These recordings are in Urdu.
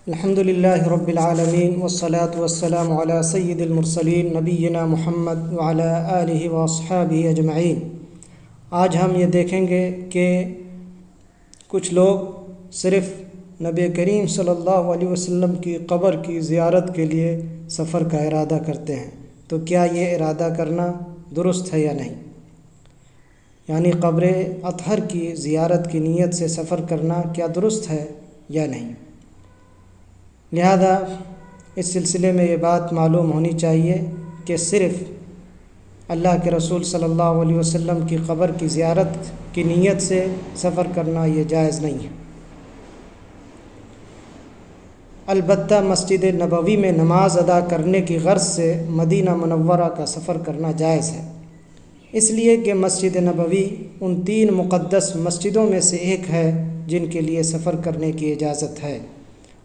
الحمد للہ رب العالمین والصلاة والسلام علی سید المرسلین نبینا محمد وعلی آلہ واصحابہ اجمعین۔ آج ہم یہ دیکھیں گے کہ کچھ لوگ صرف نبی کریم صلی اللہ علیہ وسلم کی قبر کی زیارت کے لیے سفر کا ارادہ کرتے ہیں، تو کیا یہ ارادہ کرنا درست ہے یا نہیں؟ یعنی قبر اطہر کی زیارت کی نیت سے سفر کرنا کیا درست ہے یا نہیں؟ لہذا اس سلسلے میں یہ بات معلوم ہونی چاہیے کہ صرف اللہ کے رسول صلی اللہ علیہ وسلم کی قبر کی زیارت کی نیت سے سفر کرنا یہ جائز نہیں ہے۔ البتہ مسجد نبوی میں نماز ادا کرنے کی غرض سے مدینہ منورہ کا سفر کرنا جائز ہے، اس لیے کہ مسجد نبوی ان 3 مقدس مسجدوں میں سے ایک ہے جن کے لیے سفر کرنے کی اجازت ہے،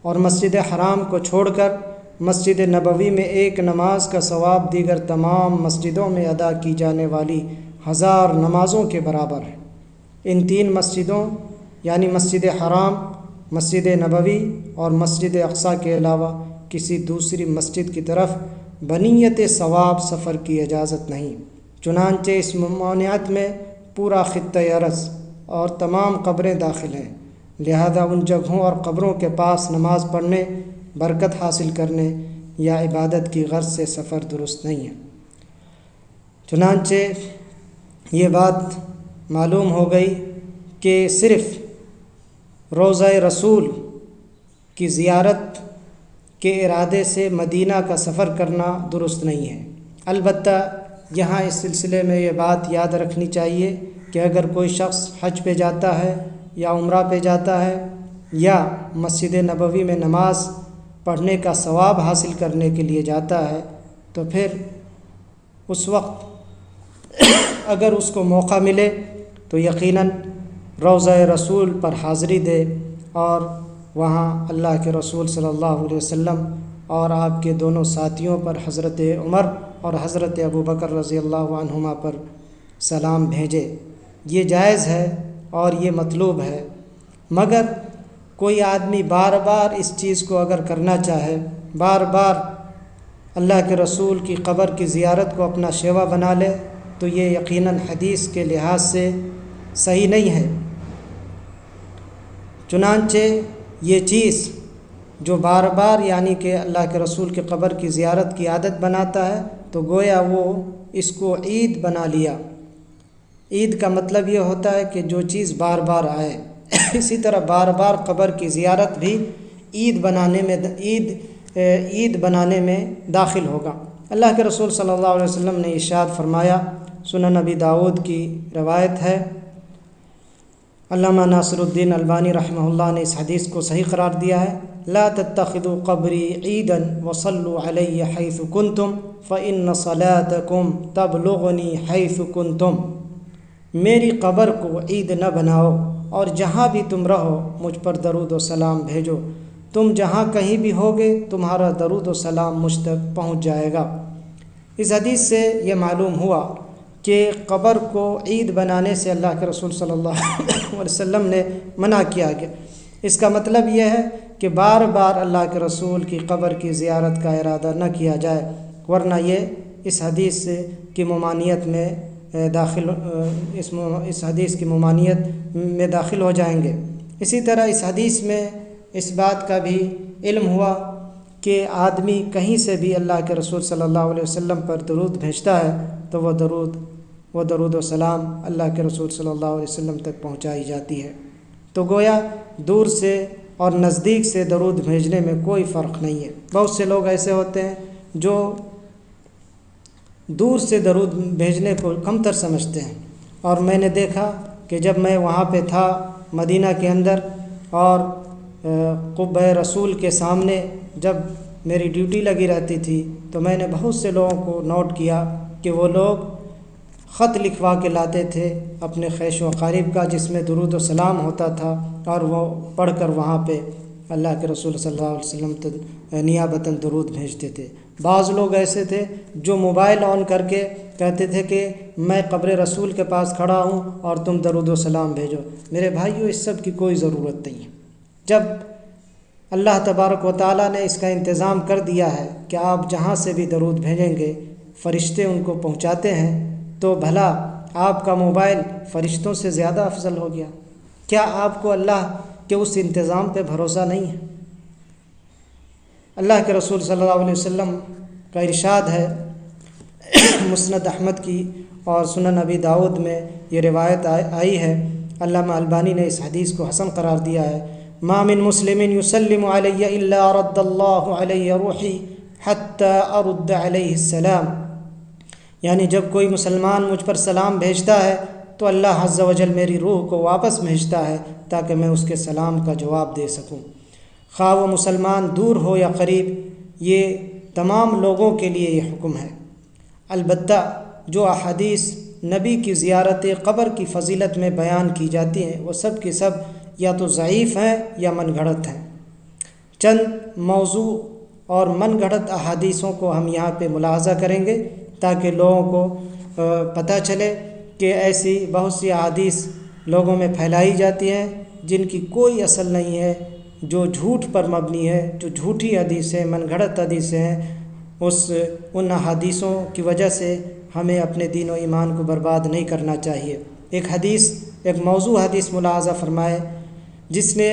اور مسجد حرام کو چھوڑ کر مسجد نبوی میں ایک نماز کا ثواب دیگر تمام مسجدوں میں ادا کی جانے والی 1000 نمازوں کے برابر ہے۔ ان 3 مسجدوں یعنی مسجد حرام، مسجد نبوی اور مسجد اقصیٰ کے علاوہ کسی دوسری مسجد کی طرف بنیت ثواب سفر کی اجازت نہیں۔ چنانچہ اس ممانعت میں پورا خطہ ارض اور تمام قبریں داخل ہیں، لہذا ان جگہوں اور قبروں کے پاس نماز پڑھنے، برکت حاصل کرنے یا عبادت کی غرض سے سفر درست نہیں ہے۔ چنانچہ یہ بات معلوم ہو گئی کہ صرف روضہ رسول کی زیارت کے ارادے سے مدینہ کا سفر کرنا درست نہیں ہے۔ البتہ یہاں اس سلسلے میں یہ بات یاد رکھنی چاہیے کہ اگر کوئی شخص حج پہ جاتا ہے یا عمرہ پہ جاتا ہے یا مسجد نبوی میں نماز پڑھنے کا ثواب حاصل کرنے کے لیے جاتا ہے، تو پھر اس وقت اگر اس کو موقع ملے تو یقیناً روضہ رسول پر حاضری دے اور وہاں اللہ کے رسول صلی اللہ علیہ وسلم اور آپ کے دونوں ساتھیوں پر حضرت عمر اور حضرت ابو بکر رضی اللہ عنہما پر سلام بھیجے۔ یہ جائز ہے اور یہ مطلوب ہے، مگر کوئی آدمی بار بار اس چیز کو اگر کرنا چاہے، بار بار اللہ کے رسول کی قبر کی زیارت کو اپنا شیوا بنا لے، تو یہ یقیناً حدیث کے لحاظ سے صحیح نہیں ہے۔ چنانچہ یہ چیز جو بار بار یعنی کہ اللہ کے رسول کی قبر کی زیارت کی عادت بناتا ہے، تو گویا وہ اس کو عید بنا لیا۔ عید کا مطلب یہ ہوتا ہے کہ جو چیز بار بار آئے، اسی طرح بار بار قبر کی زیارت بھی عید بنانے میں داخل ہوگا۔ اللہ کے رسول صلی اللہ علیہ وسلم نے ارشاد فرمایا، سنن نبی داؤد کی روایت ہے، علامہ ناصر الدین البانی رحمہ اللہ نے اس حدیث کو صحیح قرار دیا ہے، لا تتخذوا قبری عیدا وصلوا علی حیث کنتم فإن صلاتکم تبلغنی حیث کنتم۔ میری قبر کو عید نہ بناؤ اور جہاں بھی تم رہو مجھ پر درود و سلام بھیجو، تم جہاں کہیں بھی ہوگے تمہارا درود و سلام مجھ تک پہنچ جائے گا۔ اس حدیث سے یہ معلوم ہوا کہ قبر کو عید بنانے سے اللہ کے رسول صلی اللہ علیہ وسلم نے منع کیا گیا۔ اس کا مطلب یہ ہے کہ بار بار اللہ کے رسول کی قبر کی زیارت کا ارادہ نہ کیا جائے، ورنہ یہ اس حدیث کی ممانعت میں اس حدیث کی ممانعت میں داخل ہو جائیں گے۔ اسی طرح اس حدیث میں اس بات کا بھی علم ہوا کہ آدمی کہیں سے بھی اللہ کے رسول صلی اللہ علیہ وسلم پر درود بھیجتا ہے تو وہ درود و سلام اللہ کے رسول صلی اللہ علیہ وسلم تک پہنچائی جاتی ہے۔ تو گویا دور سے اور نزدیک سے درود بھیجنے میں کوئی فرق نہیں ہے۔ بہت سے لوگ ایسے ہوتے ہیں جو دور سے درود بھیجنے کو کمتر سمجھتے ہیں، اور میں نے دیکھا کہ جب میں وہاں پہ تھا مدینہ کے اندر اور قبہ رسول کے سامنے جب میری ڈیوٹی لگی رہتی تھی، تو میں نے بہت سے لوگوں کو نوٹ کیا کہ وہ لوگ خط لکھوا کے لاتے تھے اپنے خیش و اقارب کا، جس میں درود و سلام ہوتا تھا، اور وہ پڑھ کر وہاں پہ اللہ کے رسول صلی اللہ علیہ وسلم نیابتاً درود بھیجتے تھے۔ بعض لوگ ایسے تھے جو موبائل آن کر کے کہتے تھے کہ میں قبر رسول کے پاس کھڑا ہوں اور تم درود و سلام بھیجو۔ میرے بھائیو، اس سب کی کوئی ضرورت نہیں ہے۔ جب اللہ تبارک و تعالیٰ نے اس کا انتظام کر دیا ہے کہ آپ جہاں سے بھی درود بھیجیں گے فرشتے ان کو پہنچاتے ہیں، تو بھلا آپ کا موبائل فرشتوں سے زیادہ افضل ہو گیا؟ کیا آپ کو اللہ کے اس انتظام پہ بھروسہ نہیں ہے؟ اللہ کے رسول صلی اللہ علیہ وسلم کا ارشاد ہے، مسند احمد کی اور سنن ابی داؤد میں یہ روایت آئی ہے، علامہ البانی نے اس حدیث کو حسن قرار دیا ہے، ما من مسلم یسلم علی الا رد اللہ علی روحی حتی ارد علیہ السلام، یعنی جب کوئی مسلمان مجھ پر سلام بھیجتا ہے تو اللہ عز و جل میری روح کو واپس بھیجتا ہے تاکہ میں اس کے سلام کا جواب دے سکوں، خواہ وہ مسلمان دور ہو یا قریب، یہ تمام لوگوں کے لیے یہ حکم ہے۔ البتہ جو احادیث نبی کی زیارت قبر کی فضیلت میں بیان کی جاتی ہیں وہ سب کی سب یا تو ضعیف ہیں یا من گھڑت ہیں۔ چند موضوع اور من گھڑت احادیثوں کو ہم یہاں پہ ملاحظہ کریں گے تاکہ لوگوں کو پتہ چلے کہ ایسی بہت سی احادیث لوگوں میں پھیلائی جاتی ہیں جن کی کوئی اصل نہیں ہے، جو جھوٹ پر مبنی ہے، جو جھوٹی حدیثیں، من گھڑت حدیثیں ہیں، ان احادیثوں کی وجہ سے ہمیں اپنے دین و ایمان کو برباد نہیں کرنا چاہیے۔ ایک موضوع حدیث ملاحظہ فرمائے، جس نے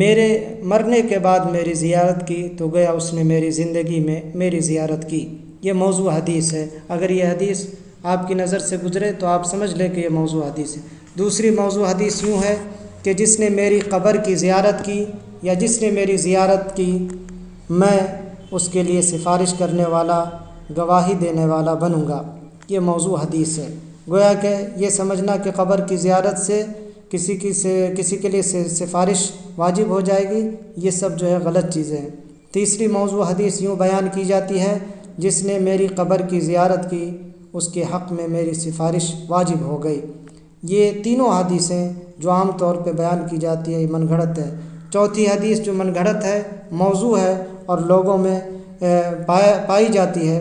میرے مرنے کے بعد میری زیارت کی تو گویا اس نے میری زندگی میں میری زیارت کی، یہ موضوع حدیث ہے۔ اگر یہ حدیث آپ کی نظر سے گزرے تو آپ سمجھ لیں کہ یہ موضوع حدیث ہے۔ دوسری موضوع حدیث یوں ہے کہ جس نے میری قبر کی زیارت کی یا جس نے میری زیارت کی، میں اس کے لیے سفارش کرنے والا، گواہی دینے والا بنوں گا، یہ موضوع حدیث ہے۔ گویا کہ یہ سمجھنا کہ قبر کی زیارت سے کسی کے لیے سفارش واجب ہو جائے گی، یہ سب جو ہے غلط چیزیں ہیں۔ تیسری موضوع حدیث یوں بیان کی جاتی ہے، جس نے میری قبر کی زیارت کی اس کے حق میں میری سفارش واجب ہو گئی۔ یہ تینوں حدیثیں جو عام طور پہ بیان کی جاتی ہے یہ من گھڑت ہے۔ چوتھی حدیث جو من گھڑت ہے، موضوع ہے اور لوگوں میں پائی جاتی ہے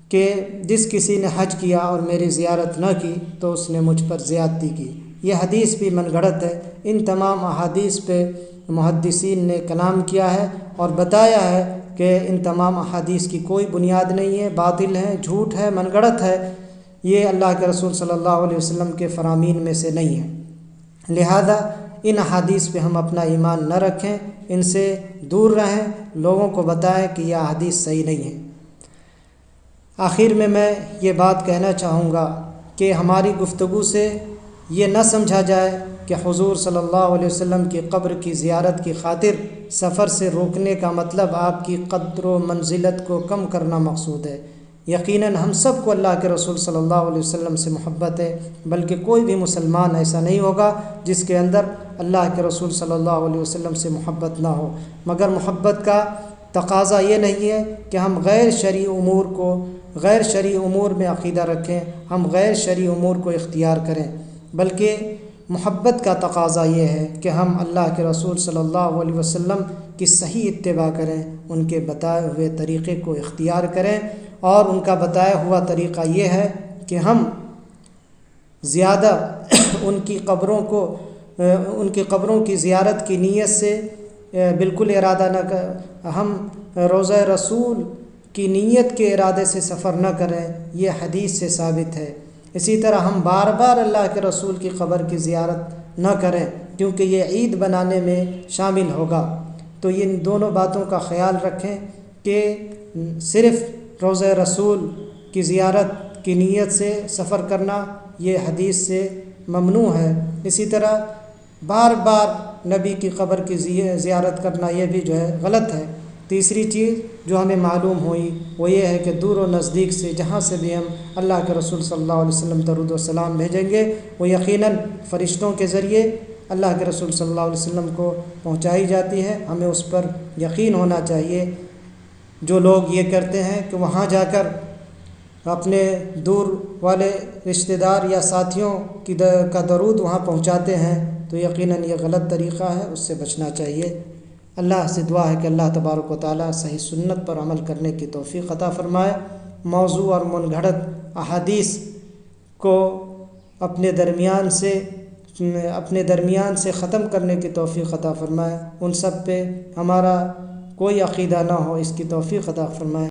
کہ جس کسی نے حج کیا اور میری زیارت نہ کی تو اس نے مجھ پر زیادتی کی، یہ حدیث بھی من گھڑت ہے۔ ان تمام احادیث پہ محدثین نے کلام کیا ہے اور بتایا ہے کہ ان تمام احادیث کی کوئی بنیاد نہیں ہے، باطل ہے، جھوٹ ہے، من گھڑت ہے، یہ اللہ کے رسول صلی اللہ علیہ وسلم کے فرامین میں سے نہیں ہے۔ لہذا ان احادیث پہ ہم اپنا ایمان نہ رکھیں، ان سے دور رہیں، لوگوں کو بتائیں کہ یہ احادیث صحیح نہیں ہے۔ آخر میں یہ بات کہنا چاہوں گا کہ ہماری گفتگو سے یہ نہ سمجھا جائے کہ حضور صلی اللہ علیہ وسلم کی قبر کی زیارت کی خاطر سفر سے روکنے کا مطلب آپ کی قدر و منزلت کو کم کرنا مقصود ہے۔ یقیناً ہم سب کو اللہ کے رسول صلی اللہ علیہ وسلم سے محبت ہے، بلکہ کوئی بھی مسلمان ایسا نہیں ہوگا جس کے اندر اللہ کے رسول صلی اللہ علیہ وسلم سے محبت نہ ہو، مگر محبت کا تقاضا یہ نہیں ہے کہ ہم غیر شرعی امور میں عقیدہ رکھیں، ہم غیر شرعی امور کو اختیار کریں، بلکہ محبت کا تقاضا یہ ہے کہ ہم اللہ کے رسول صلی اللہ علیہ وسلم کی صحیح اتباع کریں، ان کے بتائے ہوئے طریقے کو اختیار کریں، اور ان کا بتایا ہوا طریقہ یہ ہے کہ ہم زیادہ ان کی قبروں کی زیارت کی نیت سے بالکل ارادہ نہ کریں، ہم روضہ رسول کی نیت کے ارادے سے سفر نہ کریں، یہ حدیث سے ثابت ہے۔ اسی طرح ہم بار بار اللہ کے رسول کی قبر کی زیارت نہ کریں کیونکہ یہ عید بنانے میں شامل ہوگا۔ تو ان دونوں باتوں کا خیال رکھیں کہ صرف روضہ رسول کی زیارت کی نیت سے سفر کرنا یہ حدیث سے ممنوع ہے، اسی طرح بار بار نبی کی قبر کی زیارت کرنا یہ بھی جو ہے غلط ہے۔ تیسری چیز جو ہمیں معلوم ہوئی وہ یہ ہے کہ دور و نزدیک سے جہاں سے بھی ہم اللہ کے رسول صلی اللہ علیہ وسلم درود و سلام بھیجیں گے وہ یقیناً فرشتوں کے ذریعے اللہ کے رسول صلی اللہ علیہ وسلم کو پہنچائی جاتی ہے، ہمیں اس پر یقین ہونا چاہیے۔ جو لوگ یہ کرتے ہیں کہ وہاں جا کر اپنے دور والے رشتہ دار یا ساتھیوں کا درود وہاں پہنچاتے ہیں تو یقیناً یہ غلط طریقہ ہے، اس سے بچنا چاہیے۔ اللہ سے دعا ہے کہ اللہ تبارک و تعالیٰ صحیح سنت پر عمل کرنے کی توفیق عطا فرمائے، موضوع اور من گھڑت احادیث کو اپنے درمیان سے اپنے درمیان سے ختم کرنے کی توفیق عطا فرمائے، ان سب پہ ہمارا کوئی عقیدہ نہ ہو اس کی توفیق عطا فرمائے۔